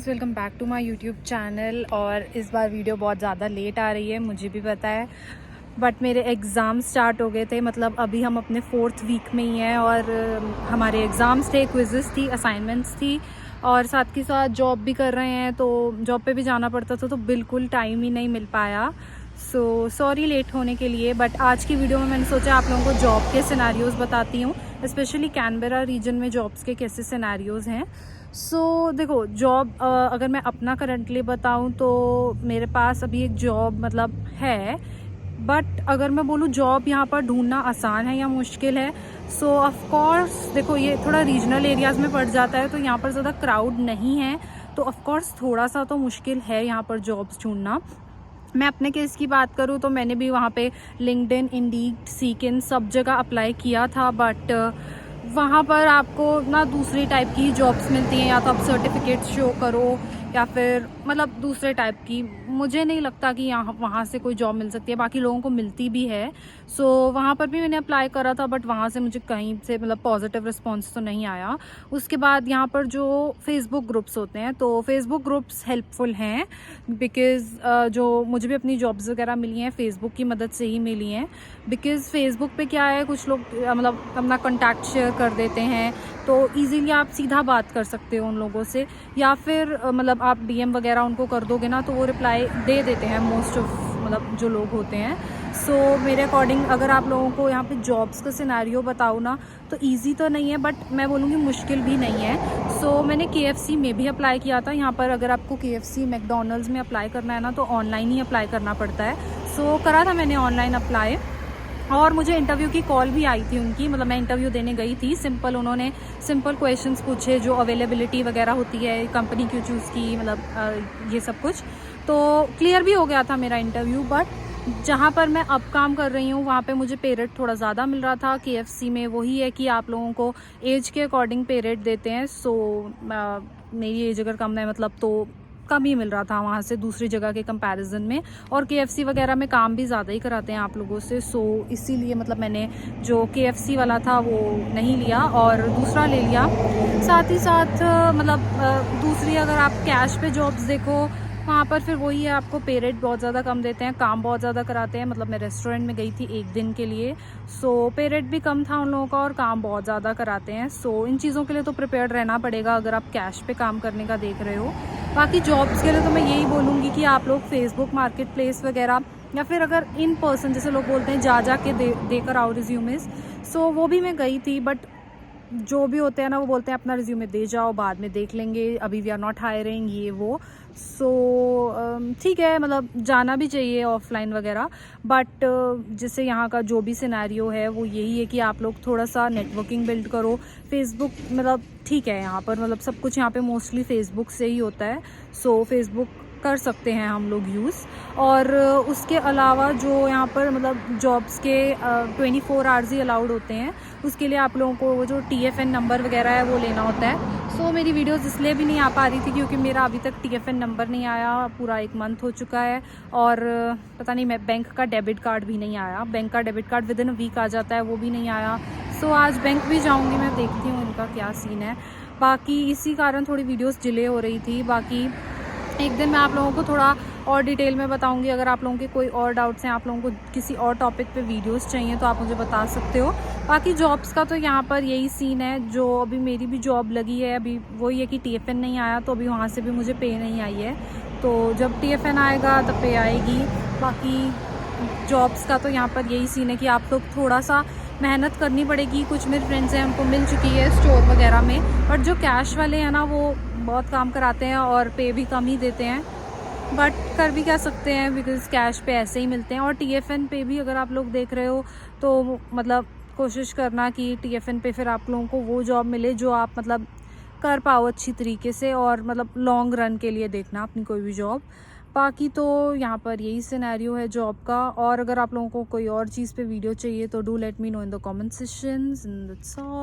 Welcome back to my YouTube channel. और इस बार video बहुत ज़्यादा लेट आ रही है, मुझे भी पता है, बट मेरे एग्ज़ाम स्टार्ट हो गए थे। मतलब अभी हम अपने 4th वीक में ही हैं और हमारे एग्ज़ाम्स थे, क्विज़ेस थी, असाइनमेंट्स थी और साथ के साथ जॉब भी कर रहे हैं, तो जॉब पे भी जाना पड़ता था, तो बिल्कुल टाइम ही नहीं मिल पाया। सो सॉरी लेट होने के लिए। बट आज की वीडियो में मैंने सोचा आप लोगों को जॉब के सिनेरियोज़ बताती हूँ, स्पेशली कैनबेरा रीजन में जॉब्स के कैसे सिनेरियोज़ हैं। देखो, जॉब अगर मैं अपना करंटली बताऊं तो मेरे पास अभी एक जॉब मतलब है, बट अगर मैं बोलूँ जॉब यहाँ पर ढूंढना आसान है या मुश्किल है, सो ऑफ कोर्स देखो ये थोड़ा रीजनल एरियाज़ में पड़ जाता है, तो यहाँ पर ज़्यादा क्राउड नहीं है, तो ऑफ कोर्स थोड़ा सा तो मुश्किल है यहाँ पर जॉब्स ढूंढना। मैं अपने केस की बात करूँ तो मैंने भी वहाँ पे लिंक्डइन, इंडीड, सीकिन सब जगह अप्लाई किया था, बट वहाँ पर आपको ना दूसरी टाइप की जॉब्स मिलती हैं, या तो आप सर्टिफिकेट शो करो या फिर मतलब दूसरे टाइप की। मुझे नहीं लगता कि यहाँ वहाँ से कोई जॉब मिल सकती है, बाकी लोगों को मिलती भी है। वहाँ पर भी मैंने अप्लाई करा था, बट वहाँ से मुझे कहीं से मतलब पॉजिटिव रिस्पॉन्स तो नहीं आया। उसके बाद यहाँ पर जो फेसबुक ग्रुप्स होते हैं, तो फेसबुक ग्रुप्स हेल्पफुल हैं, बिकॉज़ जो मुझे भी अपनी जॉब्स वगैरह मिली हैं फेसबुक की मदद से ही मिली हैं। बिकॉज़ फेसबुक पे क्या है, कुछ लोग मतलब अपना कॉन्टैक्ट शेयर कर देते हैं, तो इजीली आप सीधा बात कर सकते हो उन लोगों से, या फिर मतलब आप डीएम वगैरह उनको कर दोगे ना, तो वो रिप्लाई दे देते हैं मोस्ट ऑफ मतलब जो लोग होते हैं। मेरे अकॉर्डिंग अगर आप लोगों को यहाँ पे जॉब्स का सिनेरियो बताऊँ ना, तो इजी तो नहीं है, बट मैं बोलूँगी मुश्किल भी नहीं है। मैंने केएफसी में भी अप्लाई किया था। यहाँ पर अगर आपको केएफसी, मैकडॉनल्ड्स में अप्लाई करना है ना, तो ऑनलाइन ही अप्लाई करना पड़ता है। करा था मैंने ऑनलाइन अप्लाई, और मुझे इंटरव्यू की कॉल भी आई थी उनकी। मतलब मैं इंटरव्यू देने गई थी, उन्होंने सिंपल क्वेश्चंस पूछे, जो अवेलेबिलिटी वगैरह होती है, कंपनी क्यों चूज़ की, मतलब ये सब कुछ। तो क्लियर भी हो गया था मेरा इंटरव्यू, बट जहाँ पर मैं अब काम कर रही हूँ वहाँ पे मुझे पे रेट थोड़ा ज़्यादा मिल रहा था। केएफसी में वही है कि आप लोगों को एज के अकॉर्डिंग पे रेट देते हैं। मेरी एज अगर कम है मतलब तो कम ही मिल रहा था वहाँ से दूसरी जगह के कंपैरिजन में, और केएफसी वगैरह में काम भी ज़्यादा ही कराते हैं आप लोगों से। इसीलिए मतलब मैंने जो केएफसी वाला था वो नहीं लिया और दूसरा ले लिया। साथ ही साथ दूसरी अगर आप कैश पे जॉब्स देखो, वहाँ पर फिर वही है, आपको पे रेट बहुत ज़्यादा कम देते हैं, काम बहुत ज़्यादा कराते हैं। मतलब मैं रेस्टोरेंट में गई थी एक दिन के लिए, पे रेट भी कम था उन लोगों का और काम बहुत ज़्यादा कराते हैं। इन चीज़ों के लिए तो प्रिपेयर्ड रहना पड़ेगा अगर आप कैश पे काम करने का देख रहे हो। बाकी जॉब्स के लिए तो मैं यही बोलूँगी कि आप लोग फेसबुक मार्केट प्लेस वगैरह, या फिर अगर इन पर्सन जैसे लोग बोलते हैं जा के देकर आओ रिज्यूमेस, वो भी मैं गई थी, बट जो भी होते हैं ना वो बोलते हैं अपना रिज्यूमे दे जाओ, बाद में देख लेंगे, अभी वी आर नॉट हायरिंग, ये वो। ठीक है, मतलब जाना भी चाहिए ऑफलाइन वगैरह, बट जैसे यहाँ का जो भी सिनेरियो है वो यही है कि आप लोग थोड़ा सा नेटवर्किंग बिल्ड करो। फेसबुक मतलब ठीक है, यहाँ पर मतलब सब कुछ यहाँ पे मोस्टली फेसबुक से ही होता है। फेसबुक कर सकते हैं हम लोग यूज़। और उसके अलावा जो यहाँ पर मतलब जॉब्स के 24 आवर्स ही अलाउड होते हैं, उसके लिए आप लोगों को वो जो TFN नंबर वगैरह है वो लेना होता है। मेरी वीडियोस इसलिए भी नहीं आ पा रही थी क्योंकि मेरा अभी तक TFN नंबर नहीं आया, पूरा 1 मंथ हो चुका है, और पता नहीं, मैं बैंक का डेबिट कार्ड भी नहीं आया। बैंक का debit card within a week आ जाता है, वो भी नहीं आया। आज बैंक भी जाऊँगी, मैं देखती हूँ इनका क्या सीन है। बाकी इसी कारण थोड़ी वीडियोज़ डिले हो रही थी। बाकी एक दिन मैं आप लोगों को थोड़ा और डिटेल में बताऊंगी। अगर आप लोगों के कोई और डाउट्स हैं, आप लोगों को किसी और टॉपिक पे वीडियोस चाहिए, तो आप मुझे बता सकते हो। बाकी जॉब्स का तो यहाँ पर यही सीन है। जो अभी मेरी भी जॉब लगी है, अभी वही है कि TFN नहीं आया, तो अभी वहाँ से भी मुझे पे नहीं आई है। तो जब TFN आएगा तब पे आएगी। बाकी जॉब्स का तो यहाँ पर यही सीन है कि आप लोग थोड़ा सा मेहनत करनी पड़ेगी। कुछ मेरे फ्रेंड्स हैं, उनको मिल चुकी है स्टोर वगैरह में, बट जो कैश वाले हैं ना वो बहुत काम कराते हैं और पे भी कम ही देते हैं, बट कर भी क्या सकते हैं, बिकॉज़ कैश पे ऐसे ही मिलते हैं। और TFN पे भी अगर आप लोग देख रहे हो तो मतलब कोशिश करना कि TFN पे फिर आप लोगों को वो जॉब मिले जो आप मतलब कर पाओ अच्छी तरीके से, और मतलब लॉन्ग रन के लिए देखना अपनी कोई भी जॉब। बाकी तो यहाँ पर यही सिनेरियो है जॉब का। और अगर आप लोगों को कोई और चीज़ पे वीडियो चाहिए तो do let me know in the comment sections, and that's all.